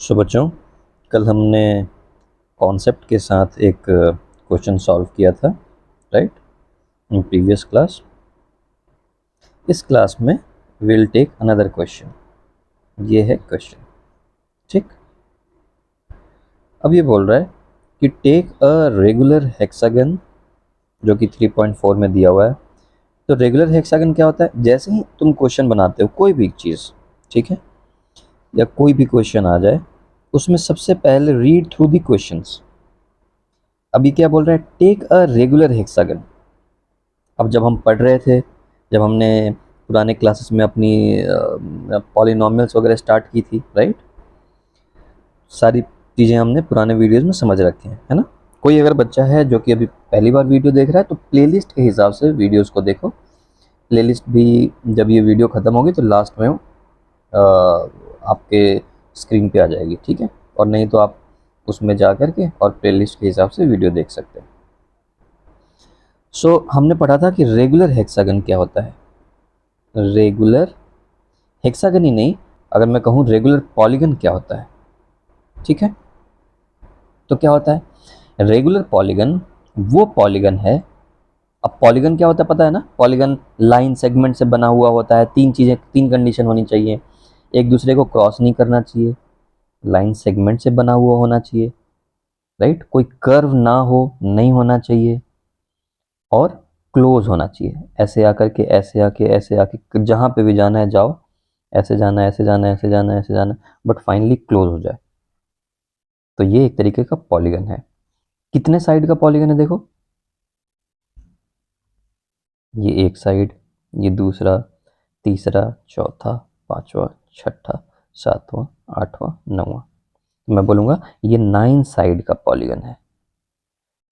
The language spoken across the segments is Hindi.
सो बच्चों, कल हमने कॉन्सेप्ट के साथ एक क्वेश्चन सॉल्व किया था, राइट, इन प्रीवियस क्लास। इस क्लास में विल टेक अनदर क्वेश्चन। ये है क्वेश्चन, ठीक। अब ये बोल रहा है कि टेक अ रेगुलर हेक्सागन, जो कि 3.4 में दिया हुआ है। तो रेगुलर हेक्सागन क्या होता है? जैसे ही तुम क्वेश्चन बनाते हो कोई भी चीज़, ठीक है, या कोई भी क्वेश्चन आ जाए, उसमें सबसे पहले रीड थ्रू दी क्वेश्चंस। अभी क्या बोल रहा है? Take a regular hexagon. अब जब हम पढ़ रहे थे, जब हमने पुराने क्लासेस में अपनी पॉलिनॉमियल्स वगैरह स्टार्ट की थी, राइट, सारी चीज़ें हमने पुराने वीडियोस में समझ रखी हैं, है ना। कोई अगर बच्चा है जो कि अभी पहली बार वीडियो देख रहा है तो प्लेलिस्ट के हिसाब से वीडियोस को देखो। प्लेलिस्ट भी जब ये वीडियो ख़त्म होगी तो लास्ट में आपके स्क्रीन पे आ जाएगी, ठीक है। और नहीं तो आप उसमें जा करके और प्लेलिस्ट के हिसाब से वीडियो देख सकते हैं। सो हमने पढ़ा था कि रेगुलर हेक्सागन क्या होता है। रेगुलर हेक्सागन ही नहीं, अगर मैं कहूँ रेगुलर पॉलीगन क्या होता है, ठीक है। तो क्या होता है? रेगुलर पॉलीगन वो पॉलीगन है। अब पॉलीगन क्या होता है पता है ना? पॉलीगन लाइन सेगमेंट से बना हुआ होता है। तीन चीज़ें, तीन कंडीशन होनी चाहिए। एक दूसरे को क्रॉस नहीं करना चाहिए, लाइन सेगमेंट से बना हुआ होना चाहिए, राइट, कोई कर्व ना हो, नहीं होना चाहिए, और क्लोज होना चाहिए। ऐसे आकर के, ऐसे आके, ऐसे आके, जहाँ पे भी जाना है जाओ, ऐसे जाना है, ऐसे जाना है, ऐसे जाना है, ऐसे जाना है, बट फाइनली क्लोज हो जाए। तो ये एक तरीके का पॉलीगन है। कितने साइड का पॉलीगन है देखो, ये एक साइड, ये दूसरा, तीसरा, चौथा, पांचवा, छठा, सातवां, आठवां, नौवां। मैं बोलूँगा ये 9 साइड का पॉलीगन है।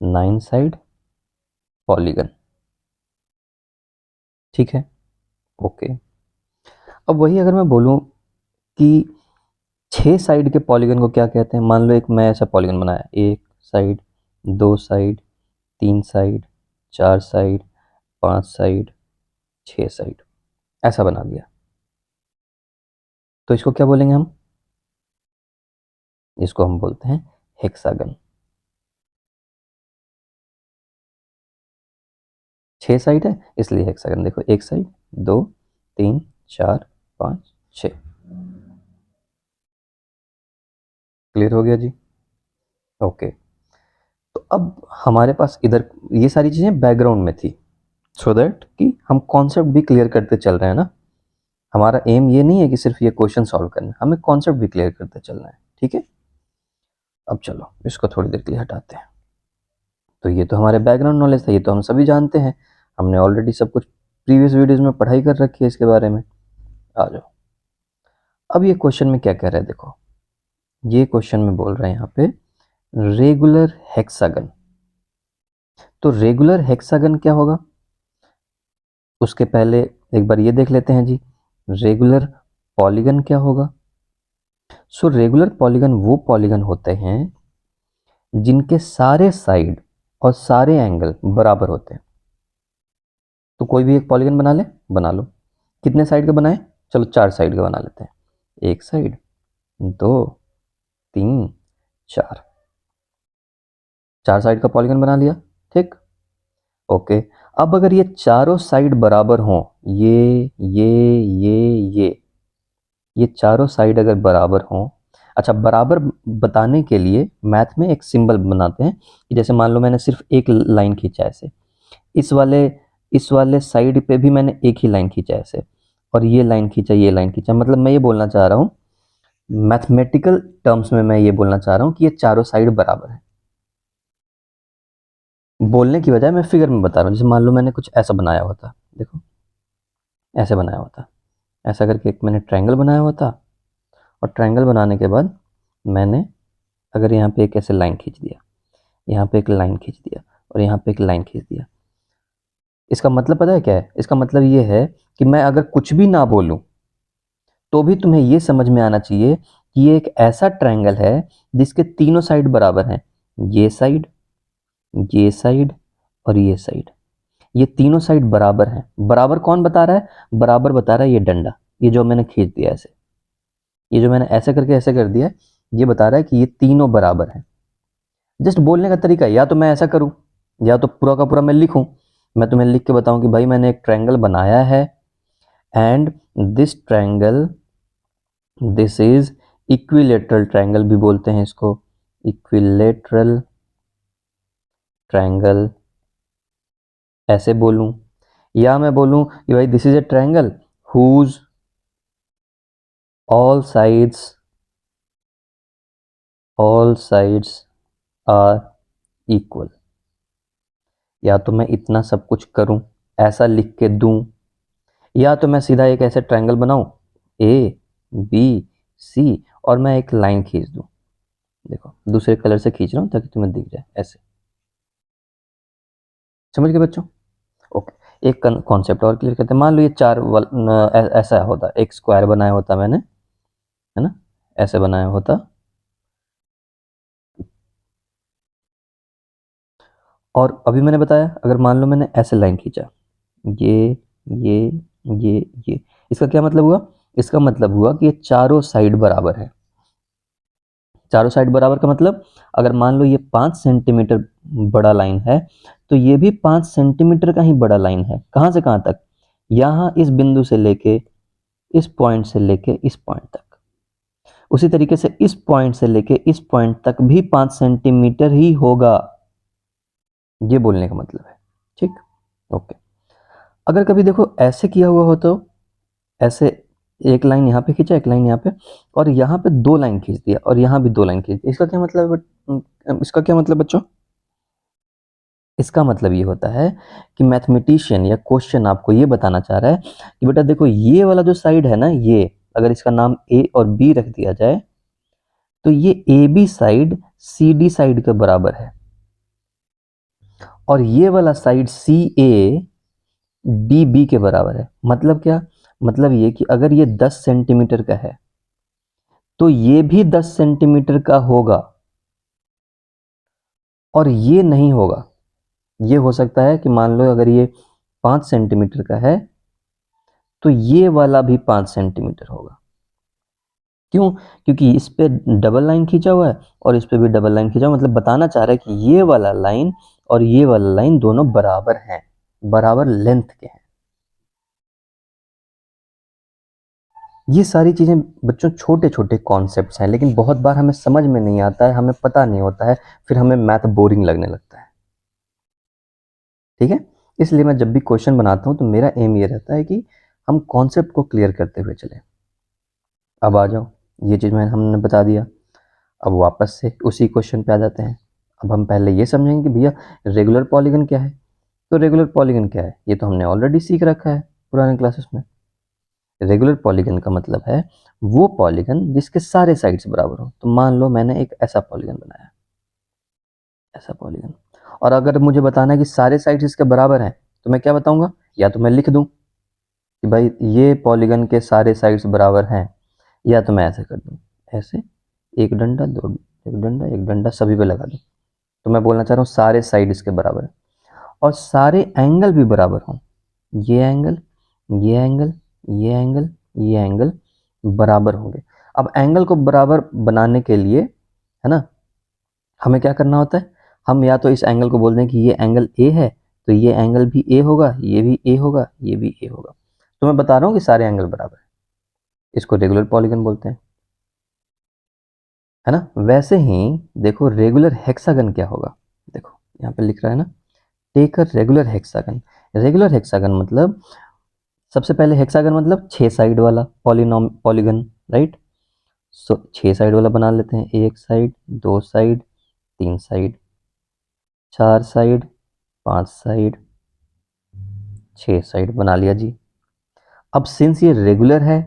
9 साइड पॉलीगन, ठीक है, ओके। अब वही अगर मैं बोलूँ कि 6 साइड के पॉलीगन को क्या कहते हैं? मान लो एक मैं ऐसा पॉलीगन बनाया, एक साइड, दो साइड, तीन साइड, चार साइड, पांच साइड, 6 साइड, ऐसा बना दिया। तो इसको क्या बोलेंगे हम? इसको हम बोलते हैं हेक्सागन। 6 साइड है इसलिए हेक्सागन। देखो, एक साइड, दो, तीन, चार, पाँच, 6। क्लियर हो गया जी? ओके। तो अब हमारे पास इधर ये सारी चीज़ें बैकग्राउंड में थी, सो दैट कि हम कॉन्सेप्ट भी क्लियर करते चल रहे हैं ना। हमारा एम ये नहीं है कि सिर्फ ये क्वेश्चन सॉल्व करना, हमें कॉन्सेप्ट भी क्लियर करते चलना है, ठीक है। अब चलो इसको थोड़ी देर के लिए हटाते हैं। तो ये तो हमारे बैकग्राउंड नॉलेज था, ये तो हम सभी जानते हैं, हमने ऑलरेडी सब कुछ प्रीवियस वीडियोस में पढ़ाई कर रखी है इसके बारे में। आ जाओ, अब ये क्वेश्चन में क्या कह रहा है देखो। ये क्वेश्चन में बोल रहे हैं यहाँ पे रेगुलर हेक्सागन। तो रेगुलर हेक्सागन क्या होगा? उसके पहले एक बार ये देख लेते हैं जी, रेगुलर पॉलीगन क्या होगा। सो रेगुलर पॉलीगन वो पॉलीगन होते हैं जिनके सारे साइड और सारे एंगल बराबर होते हैं। तो कोई भी एक पॉलीगन बना ले, बना लो। कितने साइड का बनाए? चलो 4 साइड का बना लेते हैं। एक साइड, दो, तीन, चार, 4 साइड का पॉलीगन बना लिया, ठीक, ओके। अब अगर ये चारों साइड बराबर हों, ये ये चारों साइड अगर बराबर हों, अच्छा, बराबर बताने के लिए मैथ में एक सिंबल बनाते हैं कि जैसे मान लो मैंने सिर्फ एक लाइन खींचा ऐसे, इस वाले साइड पे भी मैंने एक ही लाइन खींचा ऐसे, और ये लाइन खींचा, ये लाइन खींचा, मतलब मैं ये बोलना चाह रहा हूँ, मैथमेटिकल टर्म्स में मैं ये बोलना चाह रहा हूँ कि ये चारों साइड बराबर है। बोलने की बजाय मैं फिगर में बता रहा हूँ। जैसे मान लो मैंने कुछ ऐसा बनाया हुआ था, देखो ऐसे बनाया हुआ था, ऐसा करके एक मैंने ट्रायंगल बनाया हुआ था, और ट्रायंगल बनाने के बाद मैंने अगर यहाँ पे एक ऐसे लाइन खींच दिया, यहाँ पे एक लाइन खींच दिया, और यहाँ पे एक लाइन खींच दिया, इसका मतलब पता है क्या है? इसका मतलब ये है कि मैं अगर कुछ भी ना बोलूं तो भी तुम्हें ये समझ में आना चाहिए कि ये एक ऐसा ट्रायंगल है जिसके तीनों साइड बराबर हैं। ये साइड, ये साइड, और ये साइड, ये तीनों साइड बराबर हैं। बराबर कौन बता रहा है? बराबर बता रहा है ये डंडा, ये जो मैंने खींच दिया ऐसे, ये जो मैंने ऐसे करके ऐसे कर दिया, ये बता रहा है कि ये तीनों बराबर हैं। जस्ट बोलने का तरीका है, या तो मैं ऐसा करूं या तो पूरा का पूरा मैं लिखूं। मैं तुम्हें लिख के बताऊं कि भाई मैंने एक ट्रायंगल बनाया है and this triangle, this is equilateral triangle भी बोलते हैं इसको, इक्विलेटरल ट्रायंगल, ऐसे बोलूं। या मैं बोलूं कि भाई this is a triangle whose all sides are equal. या तो मैं इतना सब कुछ करूं, ऐसा लिख के दूं, या तो मैं सीधा एक ऐसे ट्रायंगल बनाऊं ए बी सी और मैं एक लाइन खींच दूं। देखो दूसरे कलर से खींच रहा हूं ताकि तुम्हें दिख जाए ऐसे। समझ गए बच्चों? ओके, एक कॉन्सेप्ट और क्लियर करते हैं। मान लो ये ऐसा होता, एक स्क्वायर बनाया होता मैंने, है ना, ऐसे बनाया होता, और अभी मैंने बताया अगर मान लो मैंने ऐसे लाइन खींचा, ये ये ये ये, इसका क्या मतलब हुआ? इसका मतलब हुआ कि ये चारों साइड बराबर है। चारों साइड बराबर का मतलब, अगर मान लो ये 5 सेंटीमीटर बड़ा लाइन है तो ये भी 5 सेंटीमीटर का ही बड़ा लाइन है। कहां से कहां तक? यहां इस बिंदु से लेके इस पॉइंट से लेके इस पॉइंट तक। उसी तरीके से इस पॉइंट से लेके इस पॉइंट तक भी 5 सेंटीमीटर ही होगा, ये बोलने का मतलब है। ठीक, ओके। अगर कभी देखो ऐसे किया हुआ हो तो ऐसे एक लाइन यहाँ पे खींचा, एक लाइन यहाँ पे, और यहाँ पे 2 लाइन खींच दिया और यहाँ भी 2 लाइन खींच दिया। इसका क्या मतलब है? इसका क्या मतलब बच्चों? इसका मतलब ये होता है कि मैथमेटिशियन या क्वेश्चन आपको ये बताना चाह रहा है कि बेटा देखो ये वाला जो साइड है ना, ये अगर इसका नाम ए और बी रख दिया जाए तो ये A B side C D side के बराबर है, और ये वाला side C A D B के बराबर है। मतलब क्या? मतलब ये कि अगर ये 10 सेंटीमीटर का है तो ये भी 10 सेंटीमीटर का होगा, और ये नहीं होगा। ये हो सकता है कि मान लो अगर ये 5 सेंटीमीटर का है तो ये वाला भी 5 सेंटीमीटर होगा। क्यों? क्योंकि इस पे डबल लाइन खींचा हुआ है और इस पे भी डबल लाइन खींचा हुआ, मतलब बताना चाह रहा है कि ये वाला लाइन और ये वाला लाइन दोनों बराबर हैं, बराबर लेंथ के हैं। ये सारी चीजें बच्चों छोटे छोटे कॉन्सेप्ट्स हैं, लेकिन बहुत बार हमें समझ में नहीं आता है, हमें पता नहीं होता है, फिर हमें मैथ बोरिंग लगने लगता है। ठीक है, इसलिए मैं जब भी क्वेश्चन बनाता हूं तो मेरा एम ये रहता है कि हम कॉन्सेप्ट को क्लियर करते हुए चले। अब आ जाओ, ये चीज मैं हमने बता दिया, अब वापस से उसी क्वेश्चन पे आ जाते हैं। अब हम पहले ये समझेंगे कि भैया रेगुलर पॉलीगन क्या है। तो रेगुलर पॉलीगन क्या है, ये तो हमने ऑलरेडी सीख रखा है पुराने क्लासेस में। रेगुलर पॉलीगन का मतलब है वो पॉलीगन जिसके सारे साइड्स बराबर हो। तो मान लो मैंने एक ऐसा पॉलीगन बनाया, ऐसा पॉलीगन, और अगर मुझे बताना है कि सारे साइड्स इसके बराबर हैं तो मैं क्या बताऊंगा? या तो मैं लिख दूं कि भाई ये पॉलीगन के सारे साइड्स बराबर हैं, या तो मैं ऐसे कर दूं, ऐसे एक डंडा दो, एक डंडा सभी पे लगा दूं। तो मैं बोलना चाह रहा हूँ सारे साइड इसके बराबर है और सारे एंगल भी बराबर हों। ये एंगल, ये एंगल, ये एंगल, ये एंगल बराबर होंगे। अब एंगल को बराबर बनाने के लिए, है ना, हमें क्या करना होता है? हम या तो इस एंगल को बोल दें कि ये एंगल ए है तो ये एंगल भी ए होगा, ये भी ए होगा, ये भी ए होगा। तो मैं बता रहा हूँ कि सारे एंगल बराबर है, इसको रेगुलर पॉलीगन बोलते हैं, है ना। वैसे ही देखो रेगुलर हेक्सागन क्या होगा। देखो यहाँ पे लिख रहा है ना, take a regular hexagon. Regular hexagon मतलब, सबसे पहले हेक्सागन मतलब 6 साइड वाला पॉलीगन, राइट। सो 6 साइड वाला बना लेते हैं, एक side, 2 side, 3 side, 4 side, 5 side, 6 side बना लिया जी। अब सिंस ये रेगुलर है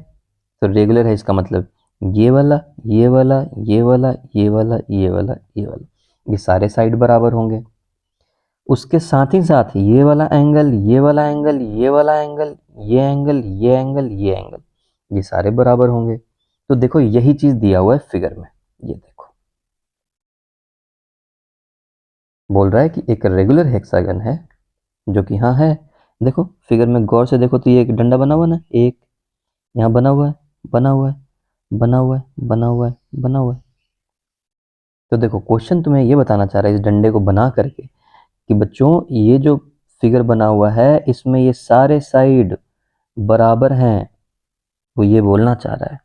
तो रेगुलर है इसका मतलब ये वाला, ये वाला, ये वाला, ये वाला, ये वाला, ये वाला, ये सारे साइड बराबर होंगे। उसके साथ ही साथ ये वाला एंगल, ये वाला एंगल, ये वाला एंगल, ये एंगल, ये एंगल, ये एंगल, ये सारे बराबर होंगे। तो देखो यही चीज दिया हुआ है फिगर में, ये देखो बोल रहा है कि एक रेगुलर हेक्सागन है जो कि हाँ है। देखो फिगर में गौर से देखो तो ये एक डंडा बना हुआ ना, एक यहाँ बना हुआ है, बना हुआ है, बना हुआ है, बना हुआ है, बना हुआ है। तो देखो क्वेश्चन तुम्हें ये बताना चाह रहा है इस डंडे को बना करके कि बच्चों ये जो फिगर बना हुआ है इसमें ये सारे साइड बराबर हैं, वो ये बोलना चाह रहा है।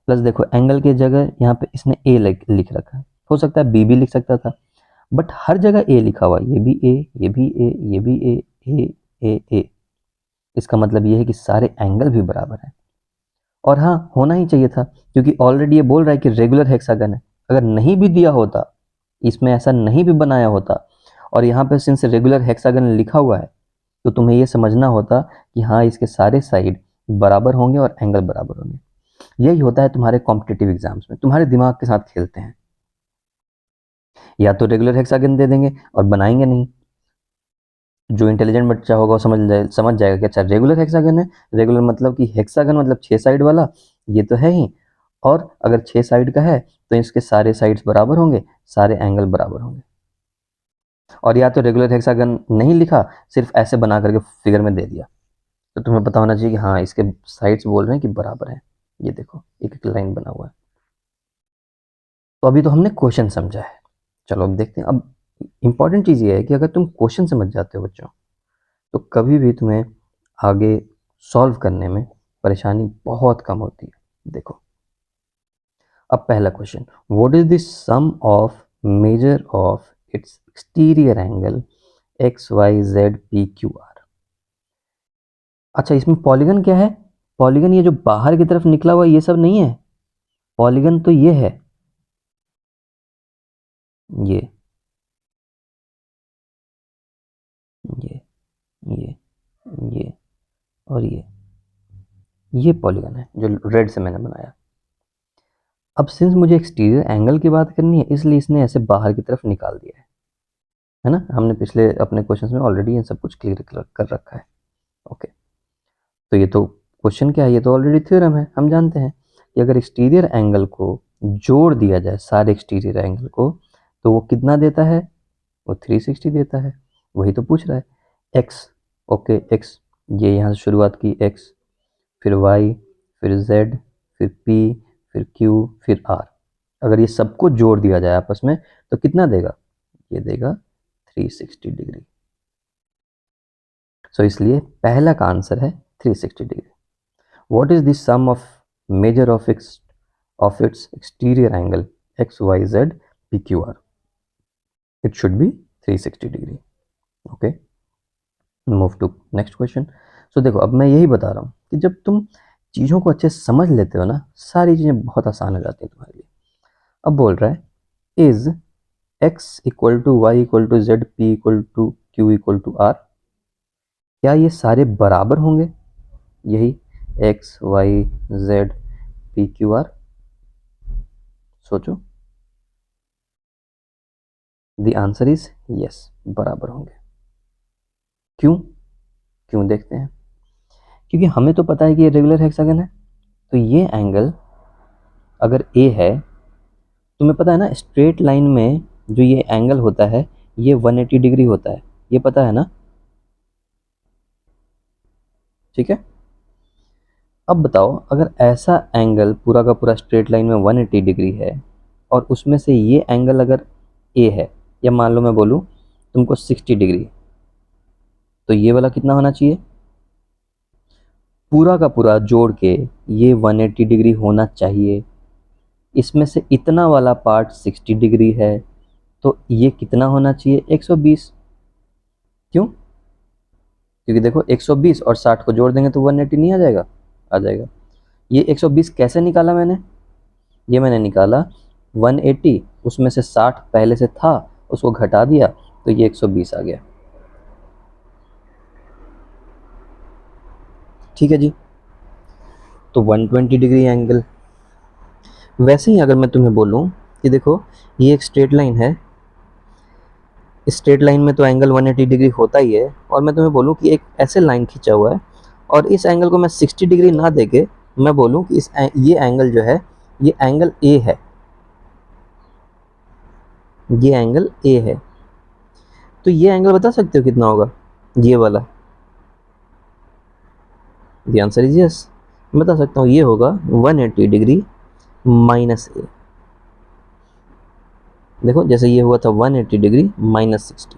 प्लस देखो एंगल की जगह यहाँ पे इसने ए लिख रखा है, हो सकता है बी भी लिख सकता था, बट हर जगह ए लिखा हुआ है, ये भी ए, ये भी ए, ये भी ए। इसका मतलब ये है कि सारे एंगल भी बराबर हैं। और हाँ होना ही चाहिए था, क्योंकि ऑलरेडी ये बोल रहा है कि रेगुलर हेक्सागन है। अगर नहीं भी दिया होता, इसमें ऐसा नहीं भी बनाया होता और यहाँ पे सिंस रेगुलर हेक्सागन लिखा हुआ है, तो तुम्हें ये समझना होता कि हाँ इसके सारे साइड बराबर होंगे और एंगल बराबर होंगे। यही होता है तुम्हारे कॉम्पिटिटिव एग्जाम्स में, तुम्हारे दिमाग के साथ खेलते हैं। या तो रेगुलर हेक्सागन दे देंगे और बनाएंगे नहीं, जो इंटेलिजेंट बच्चा होगा वो समझ जाएगा कि अच्छा रेगुलर हेक्सागन है, रेगुलर मतलब कि हेक्सागन मतलब 6 साइड वाला, ये तो है ही, और अगर 6 साइड का है तो इसके सारे साइड्स बराबर होंगे, सारे एंगल बराबर होंगे। और या तो रेगुलर हेक्सागन नहीं लिखा, सिर्फ ऐसे बना करके फिगर में दे दिया, तो तुम्हें पता होना चाहिए कि हाँ इसके साइड्स बोल रहे हैं कि बराबर है। ये देखो एक एक लाइन बना हुआ है। तो अभी तो हमने क्वेश्चन समझा है, चलो अब देखते हैं। अब इंपॉर्टेंट चीज़ ये है कि अगर तुम क्वेश्चन समझ जाते हो बच्चों, तो कभी भी तुम्हें आगे सॉल्व करने में परेशानी बहुत कम होती है। देखो अब पहला question, what is the sum of measure of its exterior angle X Y Z P Q R. अच्छा इसमें पॉलीगन क्या है? पॉलीगन ये जो बाहर की तरफ निकला हुआ ये सब नहीं है, पॉलीगन तो ये है, ये ये ये ये और ये पॉलीगन है जो रेड से मैंने बनाया। अब सिंस मुझे एक्सटीरियर एंगल की बात करनी है, इसलिए इसने ऐसे बाहर की तरफ निकाल दिया है ना। हमने पिछले अपने क्वेश्चंस में ऑलरेडी ये सब कुछ क्लियर कर रखा है। ओके, तो ये तो क्वेश्चन क्या है, ये तो ऑलरेडी थ्योरम है, हम जानते हैं कि अगर एक्सटीरियर एंगल को जोड़ दिया जाए सारे एक्सटीरियर एंगल को, तो वो कितना देता है? वो 360 देता है। वही तो पूछ रहा है। एक्स, ओके एक्स, ये यहाँ से शुरुआत की एक्स, फिर वाई, फिर जेड, फिर पी, फिर क्यू, फिर आर। अगर ये सबको जोड़ दिया जाए आपस में तो कितना देगा? ये देगा 360 डिग्री। सो इसलिए पहला का आंसर है 360 degree. What is the sum of measure of its exterior angle X Y Z P Q R? It should be 360 degree. Okay, move to next question. So देखो अब मैं यही बता रहा हूँ कि जब तुम चीज़ों को अच्छे से समझ लेते हो ना, सारी चीज़ें बहुत आसान हो जाती हैं तुम्हारे लिए। अब बोल रहा है is x equal to Y equal to z p equal to q equal to r. क्या ये सारे बराबर होंगे? यही x Y Z P Q r, सोचो। द आंसर इज यस, बराबर होंगे। क्यों? क्यों देखते हैं। क्योंकि हमें तो पता है कि ये रेगुलर हेक्सागन है, तो ये एंगल अगर ए है, तुम्हें पता है ना स्ट्रेट लाइन में जो ये एंगल होता है ये 180 डिग्री होता है, ये पता है ना? ठीक है, अब बताओ अगर ऐसा एंगल पूरा का पूरा स्ट्रेट लाइन में 180 डिग्री है और उसमें से ये एंगल अगर ए है, या मान लो मैं बोलूँ तुमको 60 डिग्री, तो ये वाला कितना होना चाहिए? पूरा का पूरा जोड़ के ये 180 डिग्री होना चाहिए। इसमें से इतना वाला पार्ट 60 डिग्री है, तो ये कितना होना चाहिए? 120। क्यों? क्योंकि देखो 120 और 60 को जोड़ देंगे तो 180 नहीं आ जाएगा? आ जाएगा। ये 120 कैसे निकाला मैंने? ये मैंने निकाला 180, उसमें से 60 पहले से था उसको घटा दिया, तो ये 120 आ गया। ठीक है जी, तो 120 डिग्री एंगल। वैसे ही अगर मैं तुम्हें बोलूं कि देखो ये एक स्ट्रेट लाइन है, इस स्ट्रेट लाइन में तो एंगल 180 डिग्री होता ही है, और मैं तुम्हें बोलूं कि एक ऐसे लाइन खींचा हुआ है और इस एंगल को मैं 60 डिग्री ना देके मैं बोलूं कि ये एंगल जो है ये एंगल ए है, ये एंगल ए है, तो ये एंगल बता सकते हो कितना होगा? ये वाला, द आंसर इज यस। मैं बता सकता हूँ ये होगा 180 डिग्री माइनस ए। देखो जैसे ये हुआ था 180 डिग्री -60।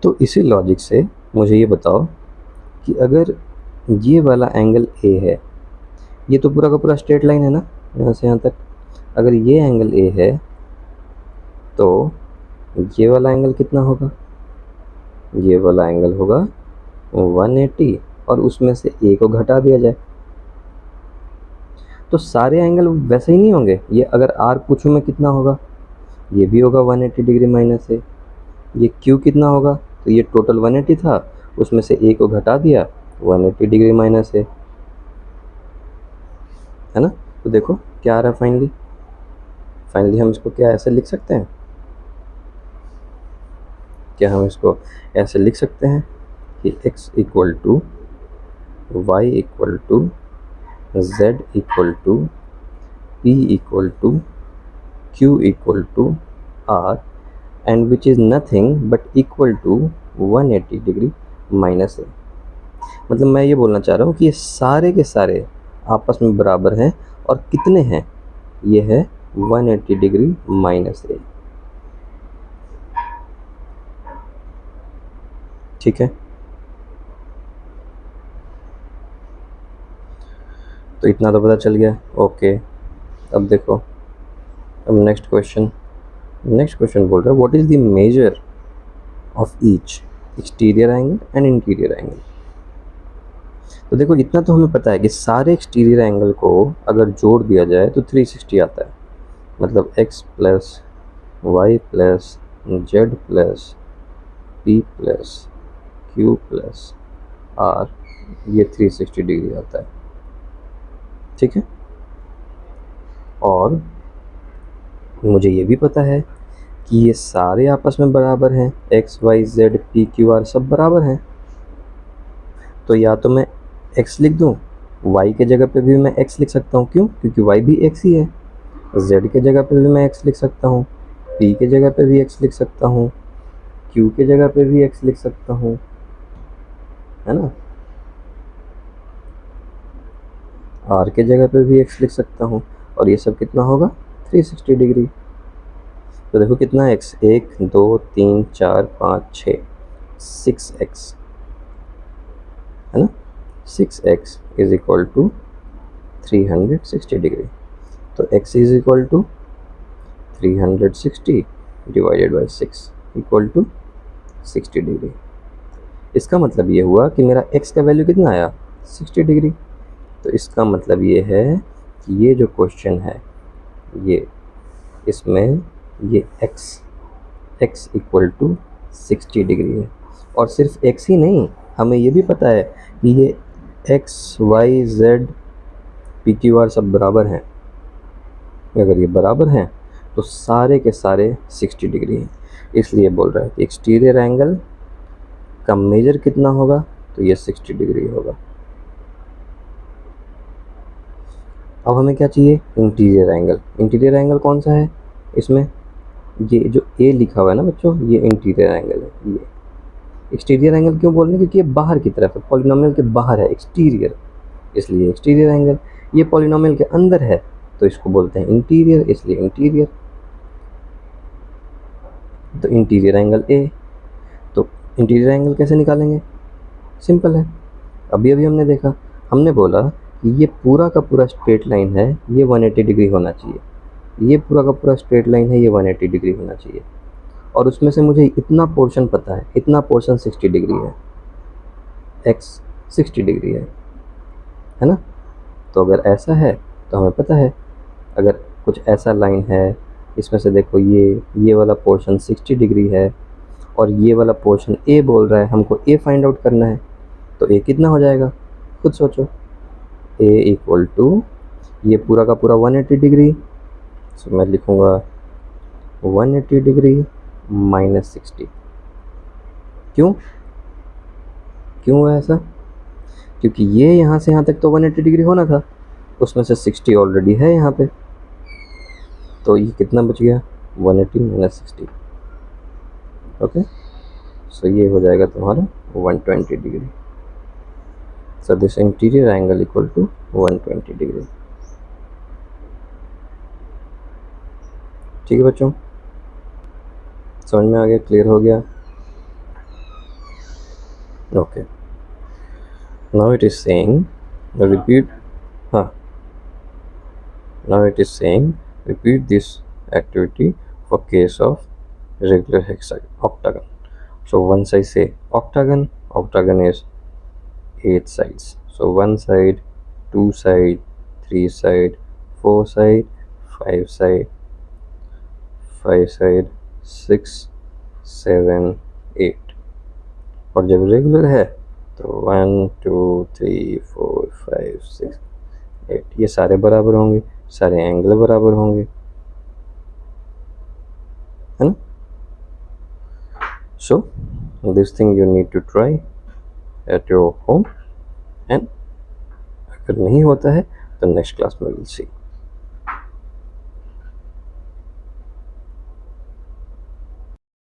तो इसी लॉजिक से मुझे ये बताओ कि अगर ये वाला एंगल ए है, ये तो पूरा का पूरा स्ट्रेट लाइन है ना यहाँ से यहाँ तक, अगर ये एंगल ए है तो ये वाला एंगल कितना होगा? ये वाला एंगल होगा 180 और उसमें से ए को घटा दिया जाए तो सारे एंगल वैसे ही नहीं होंगे। ये अगर आर पूछूं मैं कितना होगा, ये भी होगा 180 डिग्री माइनस ए। ये क्यू कितना होगा, तो ये टोटल 180 था, उसमें से ए को घटा दिया 180 डिग्री माइनस ए, है ना। तो देखो क्या आ रहा है फाइनली हम इसको क्या ऐसे लिख सकते हैं, क्या हम इसको ऐसे लिख सकते हैं कि x equal to Y equal to z equal to p equal to q equal to r and which is nothing but equal to 180 degree minus A. मतलब मैं ये बोलना चाह रहा हूँ कि ये सारे के सारे आपस में बराबर हैं और कितने हैं, ये है 180 डिग्री माइनस ए। ठीक है, तो इतना तो पता चल गया। ओके, अब देखो, अब नेक्स्ट क्वेश्चन बोल रहा है what is the measure of each exterior angle and interior angle. तो देखो इतना तो हमें पता है कि सारे एक्सटीरियर एंगल को अगर जोड़ दिया जाए तो 360 आता है, मतलब x plus y plus z plus p plus q plus r, ये 360 डिग्री आता है। ठीक है, और मुझे ये भी पता है कि ये सारे आपस में बराबर हैं, x y z p q r सब बराबर हैं। तो या तो मैं x लिख दूँ, y के जगह पे भी मैं x लिख सकता हूँ, क्यों? क्योंकि y भी x ही है। z के जगह पे भी मैं x लिख सकता हूँ, p के जगह पे भी x लिख सकता हूँ, q के जगह पे भी x लिख सकता हूँ, है ना, r के जगह पे भी x लिख सकता हूँ, और ये सब कितना होगा 360 डिग्री। तो देखो कितना x, 1 2 3 4 5 6 6x, है ना, 6x is equal to 360 degree. तो x is equal to 360 divided by 6 equal to 60 degree. इसका मतलब ये हुआ कि मेरा x का वैल्यू कितना आया 60 डिग्री। तो इसका मतलब ये है कि ये जो क्वेश्चन है ये, इसमें ये x इक्वल टू 60 डिग्री है। और सिर्फ x ही नहीं, हमें ये भी पता है कि ये x y z p q r सब बराबर हैं। अगर ये बराबर हैं तो सारे के सारे 60 डिग्री हैं। इसलिए बोल रहा है कि एक्सटीरियर एंगल का मेजर कितना होगा, तो ये 60 डिग्री होगा। अब हमें क्या चाहिए, इंटीरियर एंगल। इंटीरियर एंगल कौन सा है इसमें, ये जो ए लिखा हुआ है ना बच्चों, ये इंटीरियर एंगल है। ये एक्सटीरियर एंगल क्यों बोल रहे हैं, क्योंकि ये बाहर की तरफ है, पॉलिनोमियल के बाहर है एक्सटीरियर, इसलिए एक्सटीरियर एंगल। ये पॉलिनोमियल के अंदर है तो इसको बोलते हैं इंटीरियर, इसलिए इंटीरियर। तो इंटीरियर एंगल ए, तो इंटीरियर एंगल कैसे निकालेंगे, सिंपल है। अभी हमने देखा, हमने बोला कि ये पूरा का पूरा स्ट्रेट लाइन है, ये 180 डिग्री होना चाहिए, ये पूरा का पूरा स्ट्रेट लाइन है, ये 180 डिग्री होना चाहिए, और उसमें से मुझे इतना पोर्शन पता है, इतना पोर्शन 60 डिग्री है, x 60 डिग्री है ना। तो अगर ऐसा है तो हमें पता है, अगर कुछ ऐसा लाइन है, इसमें से देखो ये वाला पोर्शन 60 डिग्री है और ये वाला पोर्शन a बोल रहा है, हमको a फाइंड आउट करना है, तो a कितना हो जाएगा, खुद सोचो। a इक्वल टू ये पूरा का पूरा 180 डिग्री, सो मैं लिखूँगा 180 डिग्री माइनस 60। क्यों है ऐसा, क्योंकि ये यहाँ से यहाँ तक तो 180 डिग्री होना था, उसमें से 60 ऑलरेडी है यहाँ पे, तो ये कितना बच गया 180 माइनस 60। ओके, सो ये हो जाएगा तुम्हारा 120 degree. So this interior angle equal to 120 degree. ठीक है बच्चों, समझ में आ गया, क्लियर हो गया? Okay, now it is saying repeat, हाँ, now it is saying repeat this activity for case of regular hexagon, octagon. So once I say octagon, octagon is 8 sides. So 1 side, 2 side, 3 side, 4 side, 5 side, 5 side, 6, 7, 8. और जब रेगुलर है तो 1 2 3 4 5 6 8, ये सारे बराबर होंगे, सारे एंगल बराबर होंगे, है ना? So this thing you need to try at your home, and अगर नहीं होता है तो नेक्स्ट क्लास में विल सी।